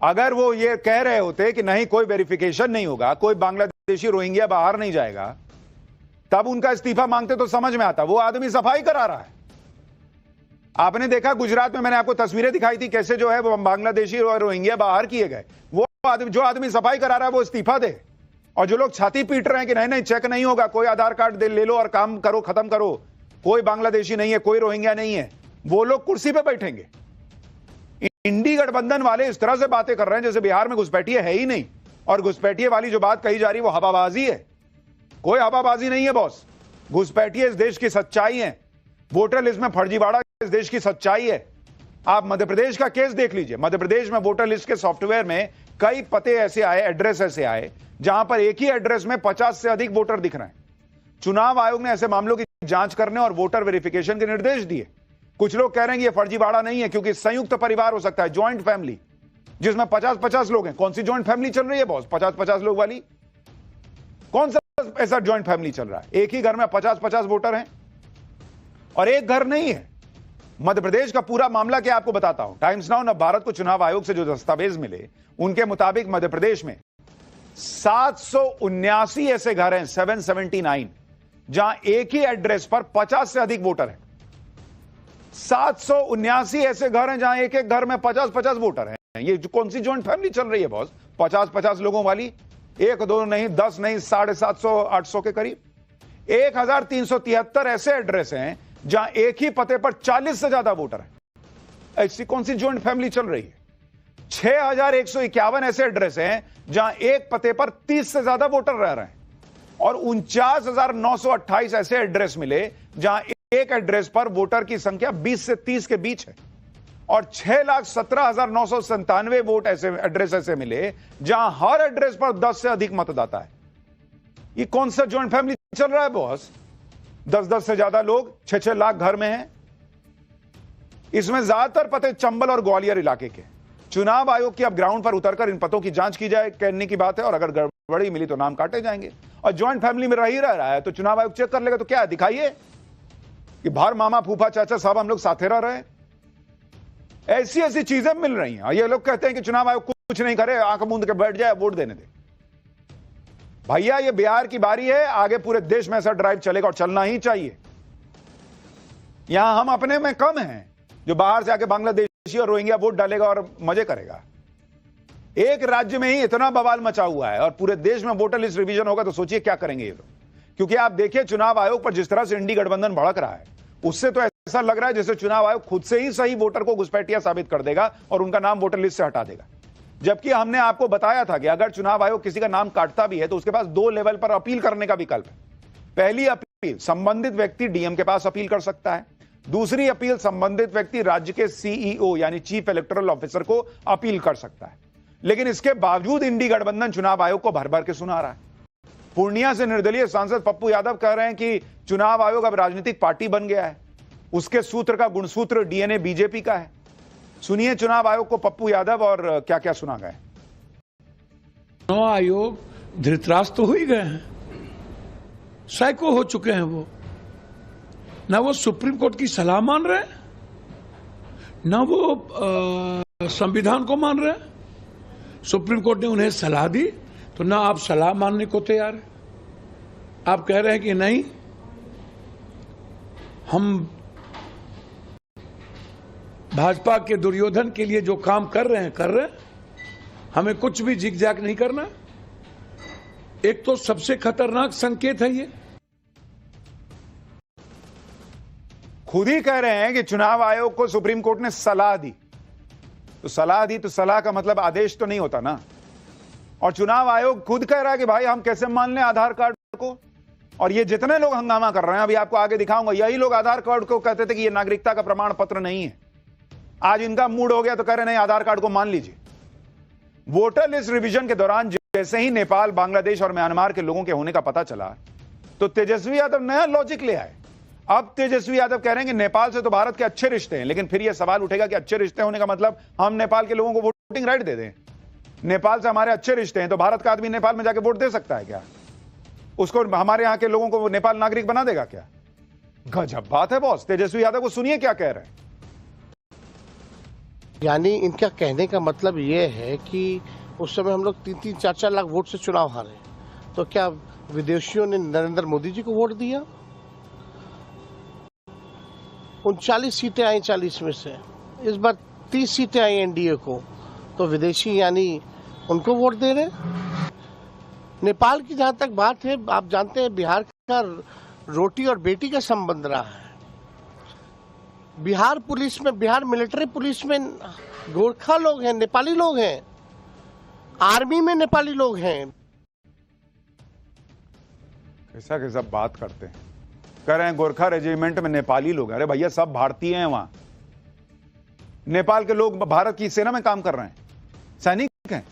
अगर वो ये कह रहे होते कि नहीं कोई वेरिफिकेशन नहीं होगा, कोई बांग्लादेशी रोहिंग्या बाहर नहीं जाएगा, तब उनका इस्तीफा मांगते तो समझ में आता। वो आदमी सफाई करा रहा है। आपने देखा गुजरात में, मैंने आपको तस्वीरें दिखाई थी कैसे जो है वो बांग्लादेशी और रोहिंग्या बाहर किए गए। वो आदमी, जो आदमी सफाई करा रहा है वो इस्तीफा दे। और जो लोग छाती पीट रहे हैं कि नहीं नहीं चेक नहीं होगा, कोई आधार कार्ड ले लो और काम करो, खत्म करो, कोई बांग्लादेशी नहीं है, कोई रोहिंग्या नहीं है, वो लोग कुर्सी पे बैठेंगे। इंडी गठबंधन वाले इस तरह से बातें कर रहे हैं जैसे बिहार में घुसपैठिए है ही नहीं। और घुसपैठिए वाली जो बात कही जा रही है वो हवाबाजी है। कोई हवाबाजी नहीं है बॉस। घुसपैठिए इस देश की सच्चाई है। वोटर लिस्ट में फर्जीवाड़ा इस देश की सच्चाई है। आप मध्य प्रदेश का केस देख लीजिए। मध्य प्रदेश में वोटर लिस्ट के सॉफ्टवेयर में कई पते ऐसे आए, एड्रेस ऐसे आए, जहां पर एक ही एड्रेस में 50 से अधिक वोटर दिख रहे हैं। चुनाव आयोग ने ऐसे मामलों की जांच करने और वोटर वेरिफिकेशन के निर्देश दिए। कुछ लोग कह रहे हैं कि यह फर्जीवाड़ा नहीं है क्योंकि संयुक्त परिवार हो सकता है, ज्वाइंट फैमिली, जिसमें 50-50 लोग हैं। कौन सी ज्वाइंट फैमिली चल रही है बॉस? 50-50 लोग वाली कौन सा ऐसा ज्वाइंट फैमिली चल रहा है? एक ही घर में 50-50 वोटर हैं और एक घर नहीं है। मध्य प्रदेश का पूरा मामला क्या आपको बताता हूं। टाइम्स नाउ नव भारत को चुनाव आयोग से जो दस्तावेज मिले उनके मुताबिक मध्य प्रदेश में 779 ऐसे घर हैं, 779, जहां एक ही एड्रेस पर 50 से अधिक वोटर हैं। 779 ऐसे घर हैं जहां एक एक घर में 50-50 वोटर हैं। ये कौन सी ज्वाइंट फैमिली चल रही है बॉस? 50-50 लोगों वाली, 1-2 नहीं, 10 नहीं, 750-800 के करीब। 1373 ऐसे एड्रेस हैं जहां एक ही पते पर 40 से ज्यादा वोटर हैं। ऐसी कौन सी ज्वाइंट फैमिली चल रही है? 6151 ऐसे एड्रेस हैं जहां एक पते पर 30 से ज्यादा वोटर रह रहे हैं। और 49,928 ऐसे एड्रेस मिले जहां एक एड्रेस पर वोटर की संख्या 20 से 30 के बीच है। और 6,17,997 वोट ऐसे एड्रेस ऐसे मिले जहां हर एड्रेस पर 10 से अधिक मतदाता है। ये कौन सा ज्वाइंट फैमिली चल रहा है बॉस? 10-10 से ज्यादा लोग, 6-6 लाख घर में हैं। इसमें ज्यादातर पते चंबल और ग्वालियर इलाके के। चुनाव आयोग की अब ग्राउंड पर उतरकर इन पतों की जांच की जाए, कहने की बात है। और अगर गड़बड़ी मिली तो नाम काटे जाएंगे। और ज्वाइंट फैमिली में रह रहा है तो चुनाव आयोग चेक कर लेगा तो क्या दिखाइए कि बाहर मामा, फूफा, चाचा साहब हम लोग साथे रह रहे हैं। ऐसी ऐसी चीजें मिल रही हैं। ये लोग कहते हैं कि चुनाव आयोग कुछ नहीं करे, आंख मूंद के बैठ जाए, वोट देने दे। भैया ये बिहार की बारी है, आगे पूरे देश में ऐसा ड्राइव चलेगा और चलना ही चाहिए। यहां हम अपने में कम हैं जो बाहर से आके बांग्लादेशी और रोहिंग्या वोट डालेगा और मजे करेगा। एक राज्य में ही इतना बवाल मचा हुआ है और पूरे देश में वोटर लिस्ट रिवीजन होगा तो सोचिए क्या करेंगे ये लोग। क्योंकि आप देखिए चुनाव आयोग पर जिस तरह से इंडी गठबंधन भड़क रहा है, उससे तो ऐसा लग रहा है जैसे चुनाव आयोग खुद से ही सही वोटर को घुसपैठिया साबित कर देगा और उनका नाम वोटर लिस्ट से हटा देगा। जबकि हमने आपको बताया था कि अगर चुनाव आयोग किसी का नाम काटता भी है तो उसके पास 2 लेवल पर अपील करने का विकल्प है। पहली अपील संबंधित व्यक्ति डीएम के पास अपील कर सकता है। दूसरी अपील संबंधित व्यक्ति राज्य के सीईओ यानी चीफ इलेक्टोरल ऑफिसर को अपील कर सकता है। लेकिन इसके बावजूद इंडी गठबंधन चुनाव आयोग को भर भर के सुना रहा है। पूर्णिया से निर्दलीय सांसद पप्पू यादव कह रहे हैं कि चुनाव आयोग अब राजनीतिक पार्टी बन गया है। उसके सूत्र का गुणसूत्र डीएनए बीजेपी का है। सुनिए चुनाव आयोग को पप्पू यादव और क्या क्या सुना गया। चुनाव आयोग धृतराष्ट्र तो हो ही गए हैं। साइको हो चुके हैं वो। ना वो सुप्रीम कोर्ट की सलाह मान रहे हैं, ना वो संविधान को मान रहे हैं। सुप्रीम कोर्ट ने उन्हें सलाह दी तो ना आप सलाह मानने को तैयार है। आप कह रहे हैं कि नहीं, हम भाजपा के दुर्योधन के लिए जो काम कर रहे हैं, हमें कुछ भी जिग जैग नहीं करना। एक तो सबसे खतरनाक संकेत है ये। खुद ही कह रहे हैं कि चुनाव आयोग को सुप्रीम कोर्ट ने सलाह दी, तो सलाह का मतलब आदेश तो नहीं होता ना। और चुनाव आयोग खुद कह रहा है कि भाई हम कैसे मान लें आधार कार्ड को। और ये जितने लोग हंगामा कर रहे हैं, अभी आपको आगे दिखाऊंगा, यही लोग आधार कार्ड को कहते थे कि ये नागरिकता का प्रमाण पत्र नहीं है। आज इनका मूड हो गया तो कह रहे नहीं, आधार कार्ड को मान लीजिए। वोटर लिस्ट रिवीजन के दौरान जैसे ही नेपाल, बांग्लादेश और म्यांमार के लोगों के होने का पता चला तो तेजस्वी यादव नया लॉजिक ले आए। अब तेजस्वी यादव कह रहे हैं कि नेपाल से तो भारत के अच्छे रिश्ते हैं, लेकिन फिर यह सवाल उठेगा कि अच्छे रिश्ते होने का मतलब हम नेपाल के लोगों को वोटिंग राइट दे दें। नेपाल से हमारे अच्छे रिश्ते हैं तो भारत का आदमी नेपाल में जाके वोट दे सकता है क्या? उसको हमारे यहां के लोगों को नेपाल नागरिक बना देगा क्या? गजब बात है बॉस। तेजस्वी यादव को सुनिए क्या कह रहे हैं। यानी इनका कहने का मतलब ये है कि उस समय हम लोग 3-3, 4-4 लाख वोट से चुनाव हारे, तो क्या विदेशियों ने नरेंद्र मोदी जी को वोट दिया? 39 सीटें आई 40 में से, इस बार 30 सीटें आई एनडीए को, तो विदेशी यानी उनको वोट दे रहे। नेपाल की जहां तक बात है, आप जानते हैं बिहार का रोटी और बेटी का संबंध रहा है। बिहार पुलिस में, बिहार मिलिट्री पुलिस में गोरखा लोग हैं, नेपाली लोग हैं। आर्मी में नेपाली लोग हैं। कैसा कैसा बात करते हैं। कह रहे हैं गोरखा रेजिमेंट में नेपाली लोग। अरे भैया सब भारतीय हैं वहां। नेपाल के लोग भारत की सेना में काम कर रहे हैं, सैनिक हैं।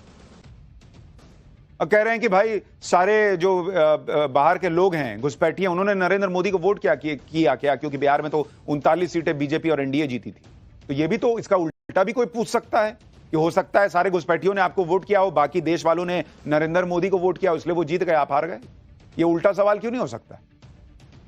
और कह रहे हैं कि भाई सारे जो बाहर के लोग हैं, घुसपैठिए, उन्होंने नरेंद्र मोदी को वोट किया क्या? क्योंकि बिहार में तो 39 सीटें बीजेपी और एनडीए जीती थी। तो ये भी तो, इसका उल्टा भी कोई पूछ सकता है कि हो सकता है सारे घुसपैठियों ने आपको वोट किया हो, बाकी देश वालों ने नरेंद्र मोदी को वोट किया, इसलिए वो जीत गए, आप हार गए। ये उल्टा सवाल क्यों नहीं हो सकता?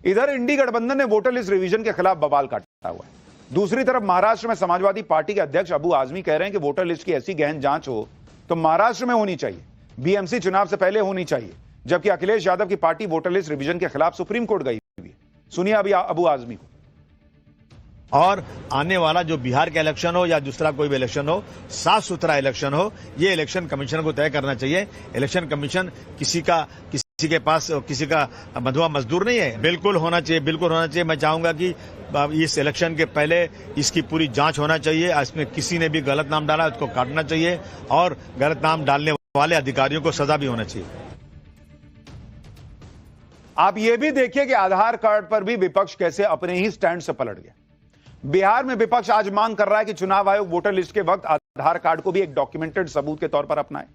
इधर इंडी गठबंधन ने वोटर लिस्ट रिवीजन के खिलाफ बवाल काटा हुआ है। दूसरी तरफ महाराष्ट्र में समाजवादी पार्टी के अध्यक्ष अबू आजमी कह रहे हैं कि वोटर लिस्ट की ऐसी गहन जांच हो तो महाराष्ट्र में होनी चाहिए, बीएमसी चुनाव से पहले होनी चाहिए। जबकि अखिलेश यादव की पार्टी वोटर लिस्ट रिवीजन के खिलाफ सुप्रीम कोर्ट गई हुई है। सुनिए अभी अबू आजमी को। और आने वाला जो बिहार का इलेक्शन हो या दूसरा कोई भी इलेक्शन हो, साफ सुथरा इलेक्शन हो, ये इलेक्शन कमीशन को तय करना चाहिए। इलेक्शन कमीशन किसी के पास किसी का मधुआ मजदूर नहीं है। बिल्कुल होना चाहिए, बिल्कुल होना चाहिए। मैं चाहूंगा कि इस इलेक्शन के पहले इसकी पूरी जांच होना चाहिए। इसमें किसी ने भी गलत नाम डाला उसको काटना चाहिए और गलत नाम डालने वाले अधिकारियों को सजा भी होना चाहिए। आप यह भी देखिए कि आधार कार्ड पर भी विपक्ष कैसे अपने ही स्टैंड से पलट गया। बिहार में विपक्ष आज मांग कर रहा है कि चुनाव आयोग वोटर लिस्ट के वक्त आधार कार्ड को भी एक डॉक्यूमेंटेड सबूत के तौर पर अपनाए।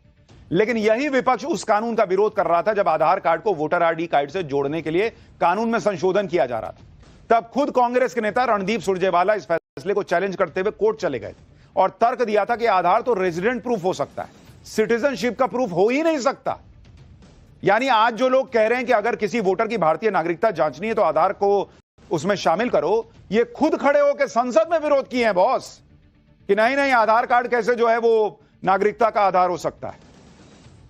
लेकिन यही विपक्ष उस कानून का विरोध कर रहा था जब आधार कार्ड को वोटर आईडी कार्ड से जोड़ने के लिए कानून में संशोधन किया जा रहा था। तब खुद कांग्रेस के नेता रणदीप सुरजेवाला इस फैसले को चैलेंज करते हुए कोर्ट चले गए और तर्क दिया था कि आधार तो रेजिडेंट प्रूफ हो सकता है, सिटीजनशिप का प्रूफ हो ही नहीं सकता। यानी आज जो लोग कह रहे हैं कि अगर किसी वोटर की भारतीय नागरिकता जांचनी है तो आधार को उसमें शामिल करो, ये खुद खड़े होकर संसद में विरोध किए हैं बॉस, कि नहीं आधार कार्ड कैसे जो है वो नागरिकता का आधार हो सकता है।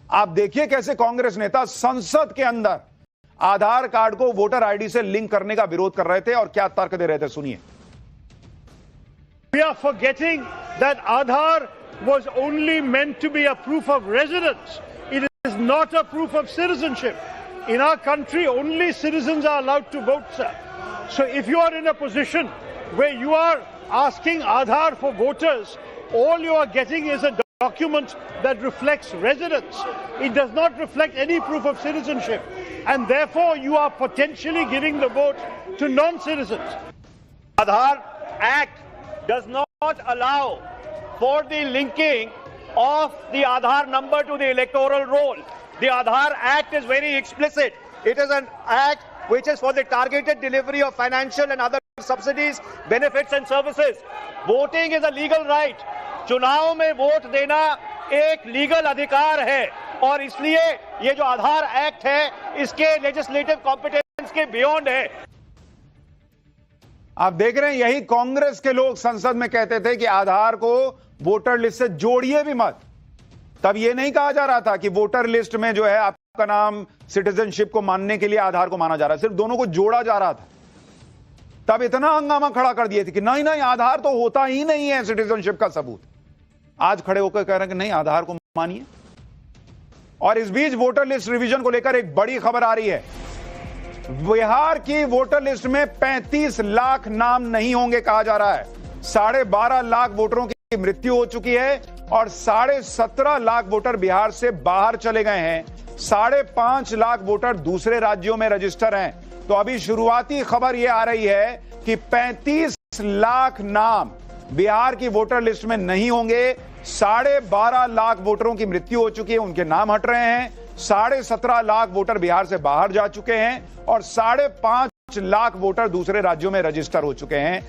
आप देखिए कैसे कांग्रेस नेता संसद के अंदर आधार कार्ड को वोटर आईडी से लिंक करने का विरोध कर रहे थे और क्या तर्क दे रहे थे, सुनिए। We are forgetting that Aadhaar was only meant to be a proof of residence. It is not a proof of citizenship. In our country, only citizens are allowed to vote, sir. So if you are in a position where you are asking Aadhaar for voters, all you are getting is a document that reflects residence. It does not reflect any proof of citizenship. And therefore, you are potentially giving the vote to non-citizens. Aadhaar Act does not allow for the linking of the Aadhaar number to the electoral roll. The Aadhaar Act is very explicit. It is an act which is for the targeted delivery of financial and other subsidies, benefits and services. Voting is a legal right. चुनाव में vote देना एक legal अधिकार है और इसलिए ये जो आधार एक्ट है इसके लेजिस्लेटिव कॉम्पिटेंस के बियॉन्ड है। आप देख रहे हैं, यही कांग्रेस के लोग संसद में कहते थे कि आधार को वोटर लिस्ट से जोड़िए भी मत। तब यह नहीं कहा जा रहा था कि वोटर लिस्ट में जो है आपका नाम सिटीजनशिप को मानने के लिए आधार को माना जा रहा है, सिर्फ दोनों को जोड़ा जा रहा था। तब इतना हंगामा खड़ा कर दिए थे कि नहीं नहीं, आधार तो होता ही नहीं है सिटीजनशिप का सबूत। आज खड़े होकर कह रहे हैं कि नहीं, आधार को मानिए। और इस बीच वोटर लिस्ट रिवीजन को लेकर एक बड़ी खबर आ रही है। बिहार की वोटर लिस्ट में 35 लाख नाम नहीं होंगे कहा जा रहा है। 12.5 लाख वोटरों की मृत्यु हो चुकी है और 17.5 लाख वोटर बिहार से बाहर चले गए हैं। 5.5 लाख वोटर दूसरे राज्यों में रजिस्टर हैं। तो अभी शुरुआती खबर यह आ रही है कि 35 लाख नाम बिहार की वोटर लिस्ट में नहीं होंगे। 12.5 लाख वोटरों की मृत्यु हो चुकी है, उनके नाम हट रहे हैं। 17.5 लाख वोटर बिहार से बाहर जा चुके हैं और 5.5 लाख वोटर दूसरे राज्यों में रजिस्टर हो चुके हैं।